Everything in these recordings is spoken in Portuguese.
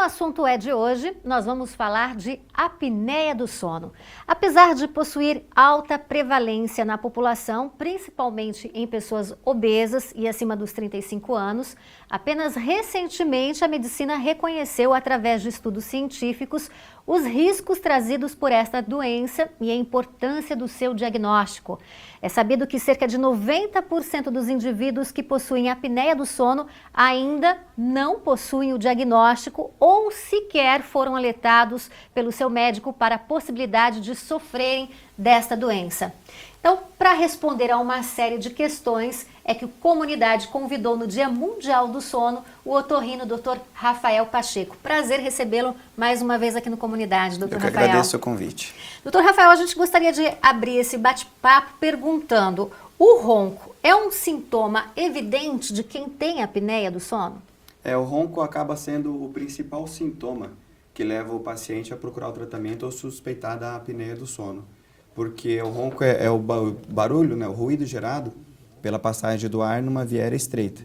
assunto é de hoje, nós vamos falar de apneia do sono. Apesar de possuir alta prevalência na população, principalmente em pessoas obesas e acima dos 35 anos, apenas recentemente a medicina reconheceu, através de estudos científicos, os riscos trazidos por esta doença e a importância do seu diagnóstico. É sabido que cerca de 90% dos indivíduos que possuem apneia do sono ainda não possuem o diagnóstico ou sequer foram alertados pelo seu médico para a possibilidade de sofrerem desta doença. Então, para responder a uma série de questões, é que a comunidade convidou no Dia Mundial do Sono o otorrino Dr. Rafael Pacheco. Prazer recebê-lo mais uma vez aqui no Comunidade, Dr. Rafael. Eu que agradeço o convite. Dr. Rafael, a gente gostaria de abrir esse bate-papo perguntando: o ronco é um sintoma evidente de quem tem apneia do sono? O ronco acaba sendo o principal sintoma que leva o paciente a procurar o tratamento ou suspeitar da apneia do sono. Porque o ronco é o barulho, né, o ruído gerado pela passagem do ar numa via aérea estreita,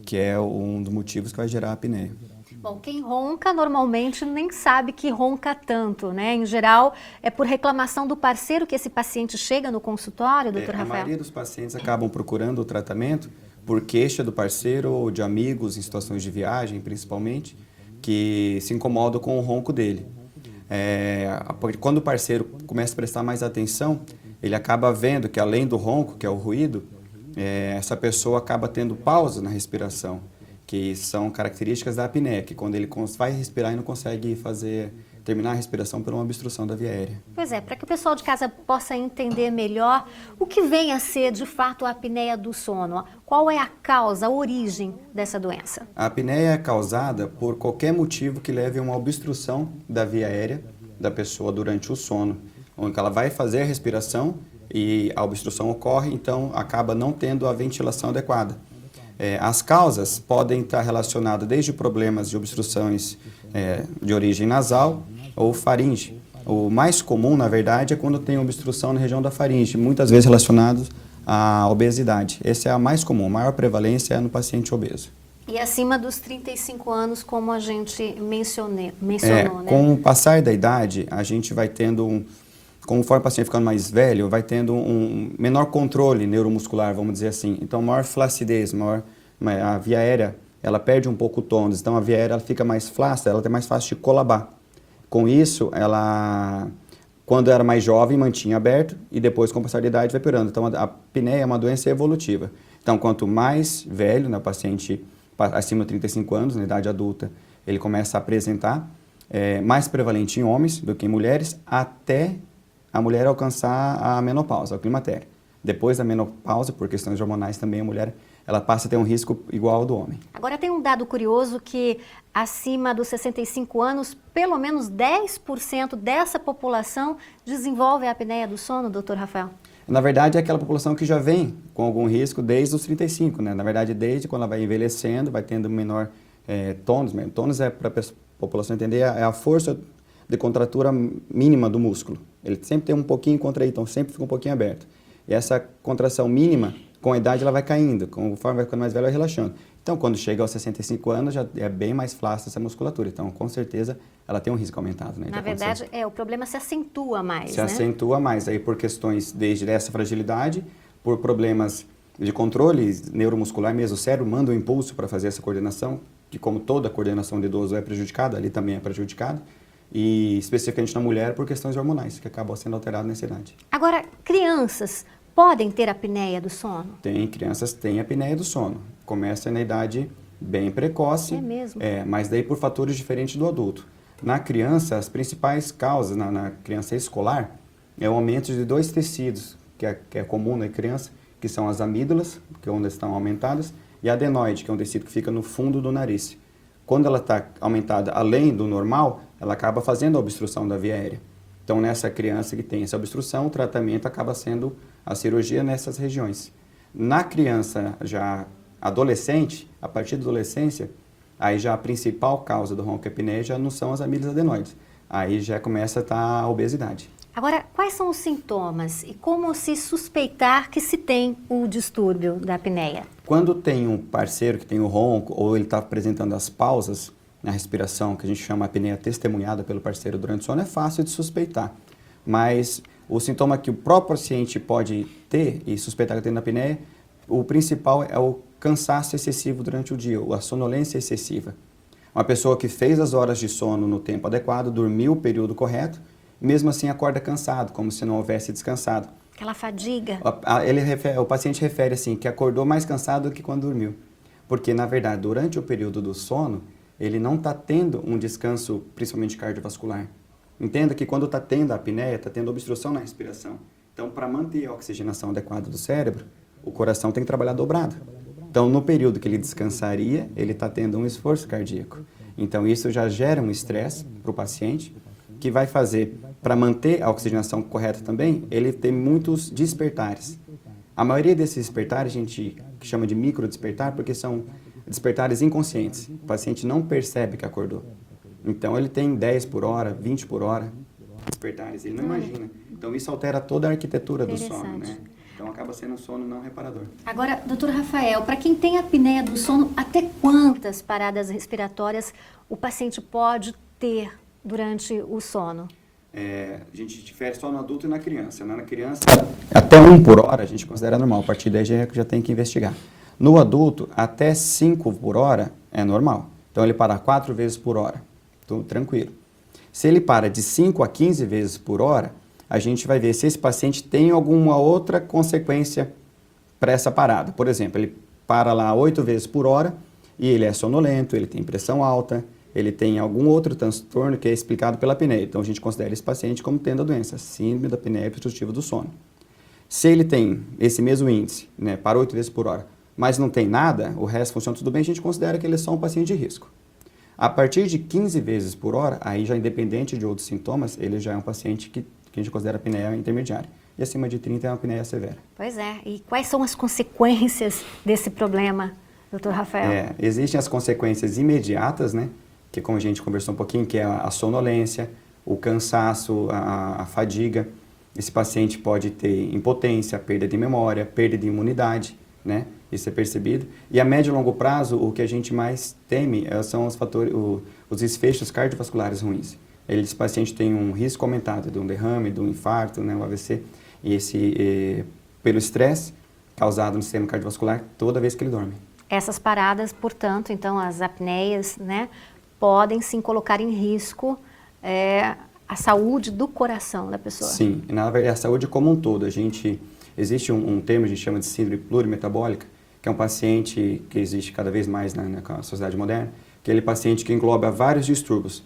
que é um dos motivos que vai gerar a apneia. Bom, quem ronca normalmente nem sabe que ronca tanto, né? Em geral, é por reclamação do parceiro que esse paciente chega no consultório, doutor Rafael? A maioria dos pacientes acabam procurando o tratamento por queixa do parceiro ou de amigos em situações de viagem, principalmente, que se incomodam com o ronco dele. Quando o parceiro começa a prestar mais atenção, ele acaba vendo que, além do ronco, que é o ruído, essa pessoa acaba tendo pausa na respiração, que são características da apneia, que quando ele vai respirar e não consegue terminar a respiração por uma obstrução da via aérea. Pois é, para que o pessoal de casa possa entender melhor o que vem a ser de fato a apneia do sono, qual é a causa, a origem dessa doença? A apneia é causada por qualquer motivo que leve a uma obstrução da via aérea da pessoa durante o sono, onde ela vai fazer a respiração e a obstrução ocorre, então acaba não tendo a ventilação adequada. As causas podem estar relacionadas desde problemas de obstruções de origem nasal ou faringe. O mais comum, na verdade, é quando tem obstrução na região da faringe, muitas vezes relacionados à obesidade. Essa é a mais comum, a maior prevalência é no paciente obeso. E acima dos 35 anos, como a gente mencionou, né? Com o passar da idade, a gente vai tendo conforme o paciente ficando mais velho, vai tendo um menor controle neuromuscular, vamos dizer assim. Então, maior flacidez, a via aérea, ela perde um pouco o tônus. Então, a via aérea ela fica mais flácida, ela é mais fácil de colabar. Com isso, ela, quando era mais jovem, mantinha aberto e depois, com o passar da idade, vai piorando. Então, a apneia é uma doença evolutiva. Então, quanto mais velho, né, o paciente acima de 35 anos, na idade adulta, ele começa a apresentar, mais prevalente em homens do que em mulheres, até a mulher alcançar a menopausa, o climatério. Depois da menopausa, por questões hormonais também, a mulher ela passa a ter um risco igual ao do homem. Agora tem um dado curioso que acima dos 65 anos, pelo menos 10% dessa população desenvolve a apneia do sono, doutor Rafael? Na verdade, é aquela população que já vem com algum risco desde os 35, né? Na verdade, desde quando ela vai envelhecendo, vai tendo menor tônus. Tônus para a população entender, é a força de contratura mínima do músculo. Ele sempre tem um pouquinho contraído, então sempre fica um pouquinho aberto. E essa contração mínima, com a idade, ela vai caindo, conforme vai ficando mais velho, vai relaxando. Então, quando chega aos 65 anos, já é bem mais flácida essa musculatura. Então, com certeza, ela tem um risco aumentado. Né, na verdade, o problema se acentua mais, Se acentua mais, aí por questões desde essa fragilidade, por problemas de controle neuromuscular mesmo. O cérebro manda um impulso para fazer essa coordenação, que como toda coordenação de idoso é prejudicada, ali também é prejudicada. E especificamente na mulher por questões hormonais, que acabam sendo alteradas nessa idade. Agora, crianças podem ter apneia do sono? Crianças têm apneia do sono. Começa na idade bem precoce. É mesmo? Mas daí por fatores diferentes do adulto. Na criança, as principais causas na criança escolar é o aumento de dois tecidos, que é comum na criança, que são as amígdalas, que é onde estão aumentadas, e a adenoide, que é um tecido que fica no fundo do nariz. Quando ela está aumentada além do normal, ela acaba fazendo a obstrução da via aérea. Então, nessa criança que tem essa obstrução, o tratamento acaba sendo a cirurgia nessas regiões. Na criança já adolescente, a partir da adolescência, aí já a principal causa do ronco-apneia já não são as amígdalas adenoides. Aí já começa a estar a obesidade. Agora, quais são os sintomas e como se suspeitar que se tem o distúrbio da apneia? Quando tem um parceiro que tem o ronco ou ele está apresentando as pausas, na respiração, que a gente chama a apneia testemunhada pelo parceiro durante o sono, é fácil de suspeitar. Mas o sintoma que o próprio paciente pode ter e suspeitar que tem apneia, o principal é o cansaço excessivo durante o dia, a sonolência excessiva. Uma pessoa que fez as horas de sono no tempo adequado, dormiu o período correto, mesmo assim acorda cansado, como se não houvesse descansado. Aquela fadiga. O paciente refere assim, que acordou mais cansado do que quando dormiu. Porque, na verdade, durante o período do sono, ele não está tendo um descanso, principalmente cardiovascular. Entenda que quando está tendo a apneia, está tendo obstrução na respiração. Então, para manter a oxigenação adequada do cérebro, o coração tem que trabalhar dobrado. Então, no período que ele descansaria, ele está tendo um esforço cardíaco. Então, isso já gera um estresse para o paciente, que vai fazer, para manter a oxigenação correta também, ele tem muitos despertares. A maioria desses despertares a gente chama de microdespertar, porque são despertares inconscientes. O paciente não percebe que acordou. Então, ele tem 10 por hora, 20 por hora despertares, ele não imagina. Então, isso altera toda a arquitetura do sono, né? Então, acaba sendo um sono não reparador. Agora, doutor Rafael, para quem tem apneia do sono, até quantas paradas respiratórias o paciente pode ter durante o sono? A gente difere só no adulto e na criança. Na criança, até 1 por hora a gente considera normal. A partir daí já tem que investigar. No adulto, até 5 por hora é normal. Então, ele para 4 vezes por hora. Tudo tranquilo. Se ele para de 5 a 15 vezes por hora, a gente vai ver se esse paciente tem alguma outra consequência para essa parada. Por exemplo, ele para lá 8 vezes por hora e ele é sonolento, ele tem pressão alta, ele tem algum outro transtorno que é explicado pela apneia. Então, a gente considera esse paciente como tendo a doença, síndrome da apneia obstrutiva do sono. Se ele tem esse mesmo índice, né, para 8 vezes por hora, mas não tem nada, o resto funciona tudo bem, a gente considera que ele é só um paciente de risco. A partir de 15 vezes por hora, aí já independente de outros sintomas, ele já é um paciente que a gente considera apneia intermediária. E acima de 30 é uma apneia severa. Pois é. E quais são as consequências desse problema, doutor Rafael? Existem as consequências imediatas, né? Que como a gente conversou um pouquinho, que é a sonolência, o cansaço, a fadiga. Esse paciente pode ter impotência, perda de memória, perda de imunidade, né? Isso é percebido. E a médio e longo prazo, o que a gente mais teme são os fatores, os desfechos cardiovasculares ruins. Esse paciente tem um risco aumentado de um derrame, de um infarto, né, um AVC, e pelo estresse causado no sistema cardiovascular toda vez que ele dorme. Essas paradas, portanto, então as apneias, né, podem sim colocar em risco a saúde do coração da pessoa. Sim, na verdade a saúde como um todo. Existe um termo que a gente chama de síndrome plurimetabólica, que é um paciente que existe cada vez mais na sociedade moderna, que é aquele paciente que engloba vários distúrbios.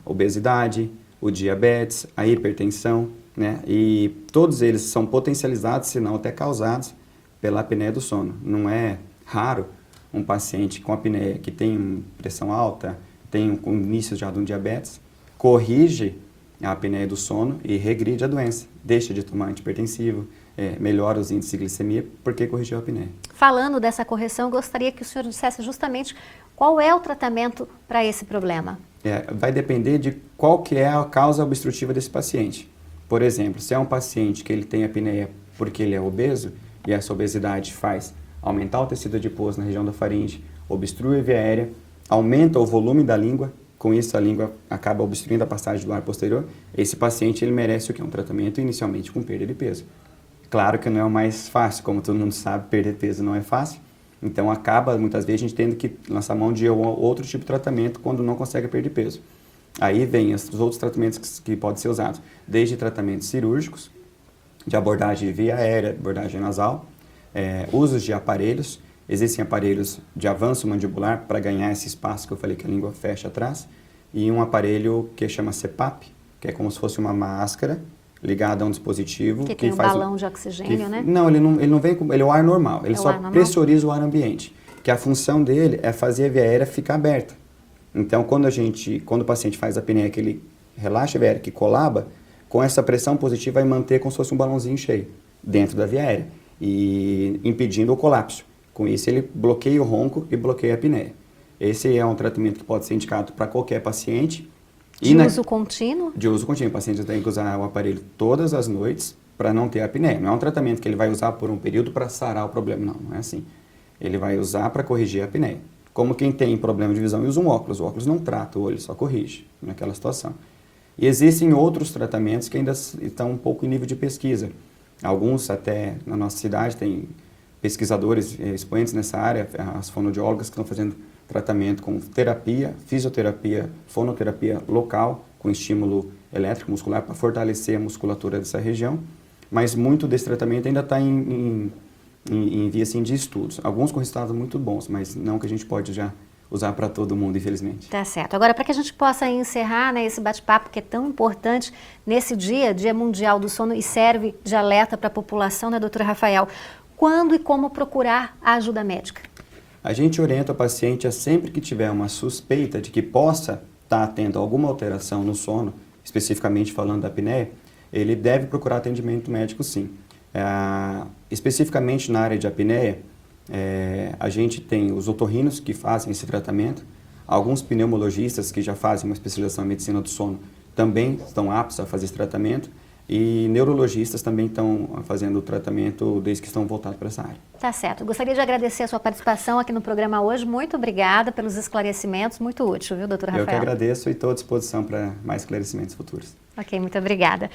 Obesidade, o diabetes, a hipertensão, né? E todos eles são potencializados, se não até causados, pela apneia do sono. Não é raro um paciente com apneia que tem pressão alta, tem um início já de um diabetes, corrige a apneia do sono e regride a doença. Deixa de tomar antihipertensivo, melhora os índices de glicemia porque corrigiu a apneia. Falando dessa correção, gostaria que o senhor dissesse justamente qual é o tratamento para esse problema. Vai depender de qual que é a causa obstrutiva desse paciente. Por exemplo, se é um paciente que ele tem apneia porque ele é obeso e essa obesidade faz aumentar o tecido adiposo na região da faringe, obstrui a via aérea, aumenta o volume da língua, com isso a língua acaba obstruindo a passagem do ar posterior, esse paciente ele merece o quê? Um tratamento inicialmente com perda de peso. Claro que não é o mais fácil, como todo mundo sabe, perder peso não é fácil. Então, acaba, muitas vezes, a gente tendo que lançar mão de outro tipo de tratamento quando não consegue perder peso. Aí vem os outros tratamentos que podem ser usados, desde tratamentos cirúrgicos, de abordagem via aérea, abordagem nasal, usos de aparelhos. Existem aparelhos de avanço mandibular para ganhar esse espaço que eu falei que a língua fecha atrás, e um aparelho que chama CPAP, que é como se fosse uma máscara ligada a um dispositivo. Que tem um balão de oxigênio, né? Não, ele não vem com... Ele é o ar normal. Ele só pressuriza o ar ambiente. Que a função dele é fazer a via aérea ficar aberta. Então, quando o paciente faz a apneia, que ele relaxa a via aérea, que colaba, com essa pressão positiva vai manter como se fosse um balãozinho cheio dentro da via aérea, e impedindo o colapso. Com isso, ele bloqueia o ronco e bloqueia a apneia. Esse é um tratamento que pode ser indicado para qualquer paciente. De uso contínuo? De uso contínuo. O paciente tem que usar o aparelho todas as noites para não ter apneia. Não é um tratamento que ele vai usar por um período para sarar o problema. Não é assim. Ele vai usar para corrigir a apneia. como quem tem problema de visão e usa um óculos. O óculos não trata o olho, só corrige naquela situação. E existem outros tratamentos que ainda estão um pouco em nível de pesquisa. Alguns até na nossa cidade tem pesquisadores expoentes nessa área, as fonoaudiólogas que estão fazendo tratamento com terapia, fisioterapia, fonoterapia local, com estímulo elétrico muscular para fortalecer a musculatura dessa região, mas muito desse tratamento ainda está em via assim, de estudos. Alguns com resultados muito bons, mas não que a gente pode já usar para todo mundo, infelizmente. Tá certo. Agora, para que a gente possa encerrar, né, esse bate-papo que é tão importante nesse Dia Mundial do Sono, e serve de alerta para a população, né, doutor Rafael? Quando e como procurar a ajuda médica? A gente orienta o paciente a sempre que tiver uma suspeita de que possa estar tendo alguma alteração no sono, especificamente falando da apneia, ele deve procurar atendimento médico sim. Especificamente na área de apneia, a gente tem os otorrinos que fazem esse tratamento, alguns pneumologistas que já fazem uma especialização em medicina do sono também estão aptos a fazer esse tratamento, e neurologistas também estão fazendo o tratamento desde que estão voltados para essa área. Tá certo. Gostaria de agradecer a sua participação aqui no programa hoje. Muito obrigada pelos esclarecimentos. Muito útil, viu, doutor Rafael? Eu que agradeço e estou à disposição para mais esclarecimentos futuros. Ok, muito obrigada.